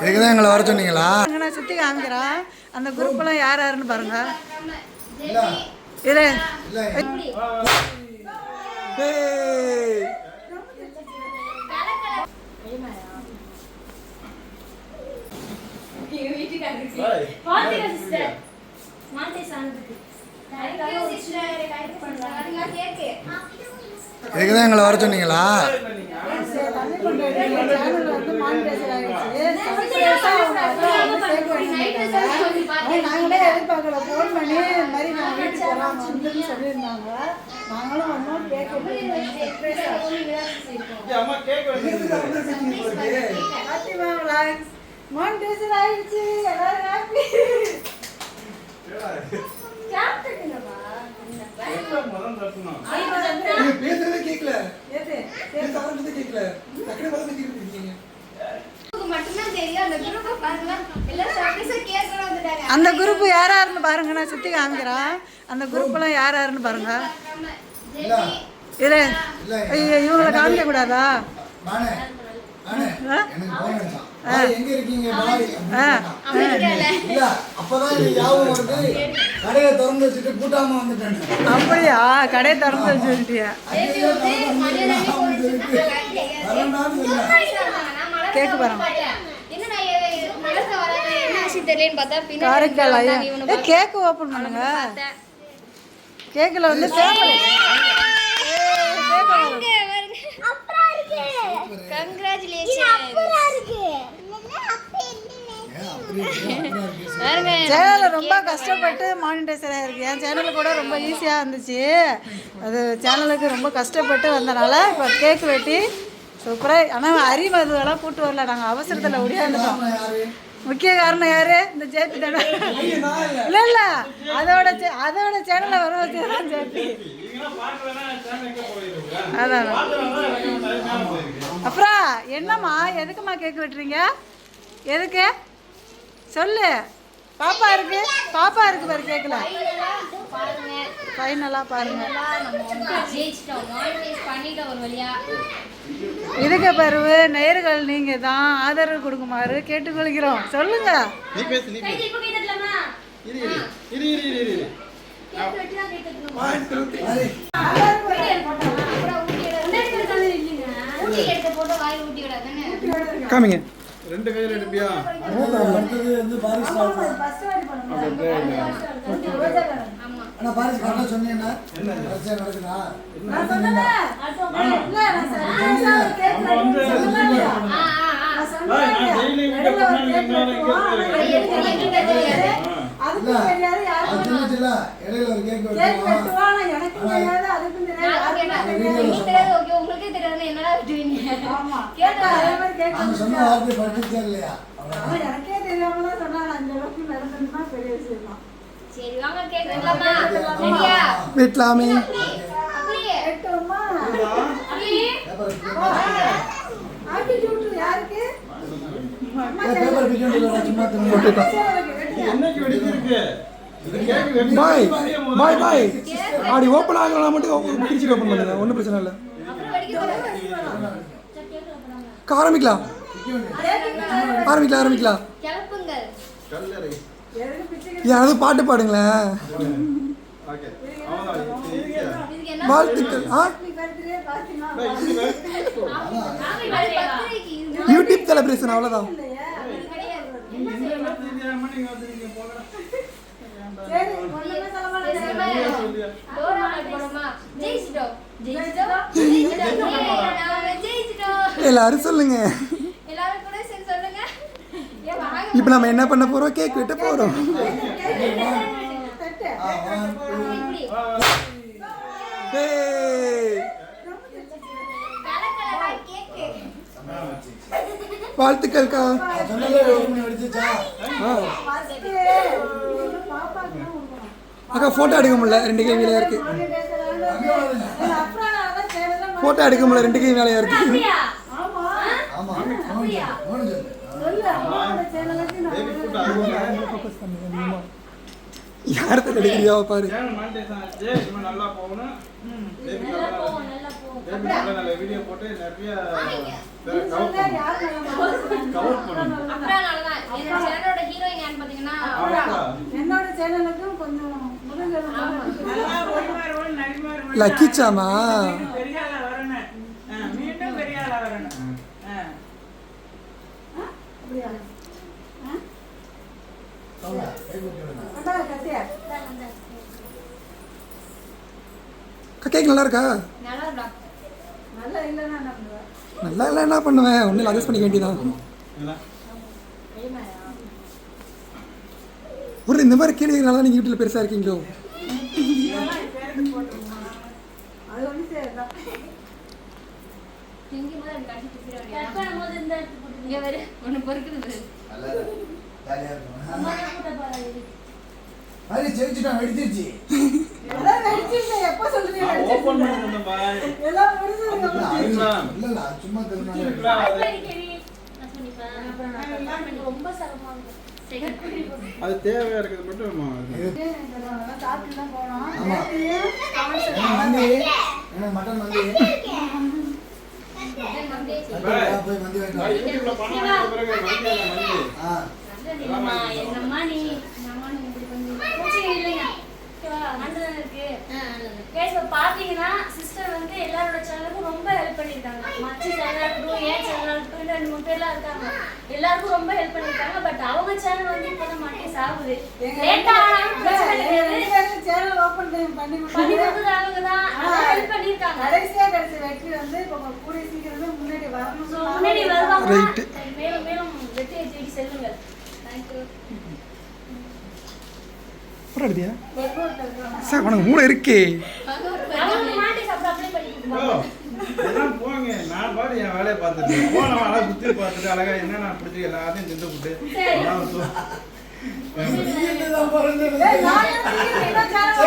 இதுக்குதான் எங்களை வர சொன்னீங்களா? நான் சுற்றி காமிக்கிறோம். அந்த குரூப்லாம் யார் யாருன்னு பாருங்க. இது இதுக்குதான் எங்களை வர சொன்னீங்களா? நாங்களே எதிர்பார்க்கல. ஃபோன் பண்ணி இந்த மாதிரி நான் வீட்டுக்கு போகலாம் வந்துன்னு சொல்லியிருந்தாங்க. நாங்களும் வந்தோம். மானிட்டேஷன் ஆயிடுச்சு. எல்லாரும் ஹாப்பி. பேசுறதே கேட்கல. கேட்கல. அந்த குரூப் யார் யாருன்னு பாருங்க. நான் சுற்றி காமிக்கிறோம். அந்த குரூப்லாம் யார் யாருன்னு பாருங்க. இது இவங்களை காமிக்க கூடாதா? அப்படியா? கடையை திறந்து வச்சுட்டியா? கேக்கு பாருங்க. கேக்கு ஓபன் பண்ணுங்க. கேக்குல வந்து சேனல் ரொம்ப கஷ்டப்பட்டு மானிட்டைசர் ஆயிருக்கு. என் சேனல் கூட ரொம்ப ஈஸியாக இருந்துச்சு. அது சேனலுக்கு ரொம்ப கஷ்டப்பட்டு வந்தனால இப்போ கேக் வெட்டி சூப்பராக. ஆனால் அறிமதுவெல்லாம் கூட்டு வரல. நாங்கள் அவசரத்தில் ஒடியாந்துட்டோம். முக்கிய காரணம் யாரு? இந்த ஜேபி தானே. இல்லை இல்லை, அதோட சேனலை வர வச்சுதான் ஜேபி. அதான். அப்புறம் என்னம்மா, எதுக்குமா கேக் வெட்டுறீங்க? எதுக்கு சொல்லு. பாப்பா இருக்கு பாரு கேக்கல. ஃபைனலாக பாருங்க. இதுக்கு பிறகு நேயர்கள் நீங்க தான் ஆதரவு கொடுக்குமாறு கேட்டுக்கொள்கிறோம். சொல்லுங்க. காமிங்க. ரெண்டு கையில எடுப்பியா? அடுத்தது வந்து பாரிஸ் அண்ணா பாரிஸ் கரெக்டா சொன்னீங்கன்னா என்ன பிரச்சனை நடக்குதா? நான் சொன்னேனே. இல்ல நான் சர்ப்ரைஸா கேக் நான் டெய்லி வீடியோ அதுக்கு தெரியாது யாரு இல்ல இடையில ஒரு கேக் வெட்டுவாங்க. எனக்கு தெரியாது, அதுக்கு தெரியாது. ஓகே, உங்களுக்கு தெரியாது. என்னடா வெட்டுவீங்க? ஆமா கேட்டா அதே மாதிரி கேக் நான் சொன்ன வார்த்தை படிச்சே இல்லையா? எனக்கே தெரியாம தான் சொன்னாங்க. அந்த அளவுக்கு நடந்துனா பெரிய விஷயம் தான். சரி வாங்க கேக் வெட்டலாமா? ரெடியா? வெட்டலாமே. அப்படியே வெட்டோமா? அப்படியே ஆட்டிட்யூட் யாருக்கு? பேப்பர் பிடிக்கல. சும்மா போட்டுட்டா. என்னக்கு வெடிச்சிருக்கு? பாய் பாய் பாய். ஆடி ஓபன் ஆகலாம் மட்டும் பிரிச்சு ஓபன் பண்ணுங்க. ஒண்ணும் பிரச்சனை இல்ல. அப்புறம் வெடிக்க போறோம். ஆரம்பிக்கலாம். கிளப்புங்க. கல்லறை. யாராவது பாட்டு பாடுங்களேன். ஓகே. அவ்வளவுதான். இதுக்கு என்ன வாழ்த்துக்கள். யூடியூப் செலிப்ரேஷன் அவ்வளவுதான். எல்லாரும் சொல்லுங்க. இப்ப நம்ம என்ன பண்ண போறோம்? கேக் வெட்ட போறோம். வாழ்த்துக்கள்க்கா. அக்கா போட்டோ எடுக்க முடியல, 2 கை வேலையா இருக்கு. போட்டோ எடுக்க முடியல, 2 கை வேலையா இருக்கு. யாரத்தை எடுக்கிறியா பாரு. நல்லா போகணும். வீடியோ போட்டு நிறைய கவர் பண்ணணும். இந்த சேனலோட ஹீரோயின் யாருன்னு பாத்தீங்கன்னா ஆமாக்கா. என்னோட சேனலுக்கும் கொஞ்சம் முருகன் நல்லா ஒளிமாறுவோம், நடிமாறுவோம். லக்கிச்சாமா? மீண்டும் பெரிய ஆளா வரணும். மீண்டும் பெரிய ஆளா வரணும். அப்படியா கத்தியா கேக் நல்லா இருக்கா? நல்லா இருக்கா? நல்லா இல்லைன்னா என்ன பண்ணுவேன்? நல்லா இல்லை என்ன பண்ணுவேன், ஒன்றும் அட்ஜஸ்ட் பண்ணிக்க வேண்டியதான். என்ன? ஒரு இந்த மாதிரி கேள்விகள்னால நீங்கள் வீட்டில் பெருசாக இருக்கீங்களோ? அது ஒன்று சரிதான். திங்கும் போது எனக்கு கட்டி பிடிச்சிட கட் பண்ணும்போது இந்த இங்க வரு ஒன்று பொறுக்குது பாரு. அம்மா தான் கூட்ட போறாங்க. எல்லாம் வெடிச்சிருச்சு. எப்போ சொல்லுங்க நான் ஓபன் பண்ணி வந்தேன் பாய். எல்லாம் முடிஞ்சதுக்கு அப்புறம் இருக்குல்ல, அது- ரொம்ப சிரமமா இருக்கு. அது தேவையா இருக்கிறது மட்டும் நம்ம இது. சாப்பிட்டு தான் போனோம். பாய், யூடியூப்ல பண்ணா பிறகு மந்தி. என்னம்மா என்னம்மா நீ என்னம்மா நீ இப்படி பண்ணி பிரச்சனை இல்லைங்க. நல்லதான் இருக்கு. கேஸ் பாத்தீங்கன்னா சிஸ்டர் வந்து எல்லாரோட சேனலுக்கும் ரொம்ப ஹெல்ப் பண்ணிருக்காங்க. மச்சி சேனலா இருக்கட்டும், ஏன் சேனலா இருக்கட்டும், 2-3 பேர்லாம் இருக்காங்க. எல்லாருக்கும் ரொம்ப ஹெல்ப் பண்ணிருக்காங்க. பட் அவங்க சேனல் வந்து இப்பதான் மாட்டேஸ் ஆகுது. லேட்டா ஆனாலும் பிரச்சனை கிடையாது. சேனல் ஓபன் பண்ணி பண்ணி கொடுத்தது அவங்க தான் ஹெல்ப் பண்ணிருக்காங்க. கடைசியா கிடைச்ச வெற்றி வந்து இப்போ கூடிய சீக்கிரமே முன்னாடி வரணும். முன்னாடி வருவாங்க. Right. மேலும் மேலும் வெற்றியை தேடி செல்லுங்கள். தேங்க்யூ. அப்புறம் எடுத்தியா சார் உனக்கு மூளை இருக்கே. அவங்க மாட்டேஸ் அப்படி அப்ளை பண்ணி ஓ, கொடுப்பாங்க. இதெல்லாம் போங்க. நான் பாரு என் வேலையை பார்த்துட்டு போன அழகா குத்தி பார்த்துட்டு அழகா என்ன நான் பிடிச்சி எல்லாத்தையும் திண்டு விட்டு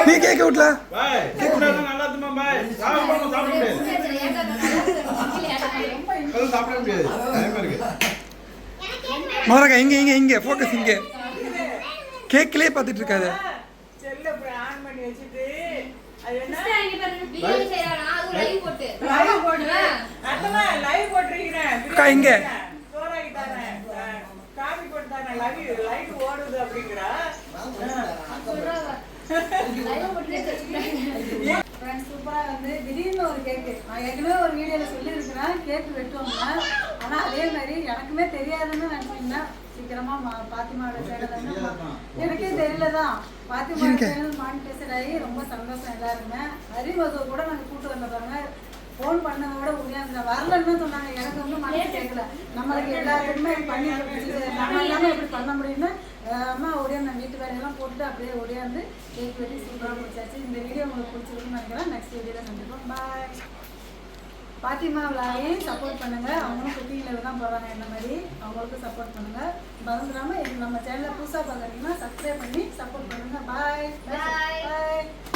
நீ கேட்க விட்டல பாய் கேட்கலாம் நல்லா இருக்குமா பாய் சாப்பிட முடியாது அதெல்லாம் சாப்பிட முடியாது டைம் இருக்கு மதுரக்கா இங்கே ஃபோக்கஸ் இங்கே கேக்கிலே பார்த்துட்டு இருக்காது. செல்ல இப்படி ஆன் பண்ணி வச்சுட்டு அது என்ன சிஸ்டர் இங்க பாருங்க பிரியாணி செய்றானா அது லைவ் போட்டு லைவ் போடுறேன். அத்தனை லைவ் போட்டிருக்கிறேன். அக்கா, இங்க. சோறாக்கி தரேன். காபி போட்டு தரேன். லைவ் ஓடுது அப்படிங்கிறா. சொல்றாங்க லைவ் போட்டு ஃப்ரெண்ட்ஸ் சூப்பராக வந்து திடீர்னு ஒரு கேக்கு நான் ஏற்கனவே ஒரு வீடியோவில் சொல்லியிருக்கிறேன் கேக்கு வெட்டுவாங்க. ஆனால் அதே மாதிரி எனக்குமே தெரியாதுன்னு நினச்சிங்கன்னா சீக்கிரமாக பாத்திமாவோட சேனல் வந்து எனக்கே தெரியல தான் பாத்திமாவோட சேனல் மானிட்டைசேட் ஆகி ரொம்ப சந்தோஷம் எல்லாருமே. அறிமதுவை கூட நாங்கள் கூட்டு வந்த பாருங்க ஃபோன் பண்ணதோட உடையாந்து வரலன்னு சொன்னாங்க. எனக்கு வந்து மனசு கேட்கல நம்மளுக்கு எல்லாத்துக்குமே பண்ணி நம்ம எல்லாமே எப்படி பண்ண முடியும்னு அம்மா ஒடியாந்து நான் வீட்டு வேலையெல்லாம் போட்டுட்டு அப்படியே ஒடியாந்து கேக் வெட்டி சூப்பராக பிடிச்சாச்சு. இந்த வீடியோ உங்களுக்கு பிடிச்சிருக்குன்னு நினைக்கிறேன். நெக்ஸ்ட் வீடியோவில் சந்திப்போம். பாய். பாத்திமா விளாகையும் சப்போர்ட் பண்ணுங்கள். அவங்களும் குக்கிங்கில் தான் போகிறாங்க இந்த மாதிரி அவங்களுக்கும் சப்போர்ட் பண்ணுங்கள். மறந்துடாமல் நம்ம சேனலை புதுசாக பார்க்குறீங்கன்னா சப்ஸ்கிரைப் பண்ணி சப்போர்ட் பண்ணுங்கள். பாய் பாய்.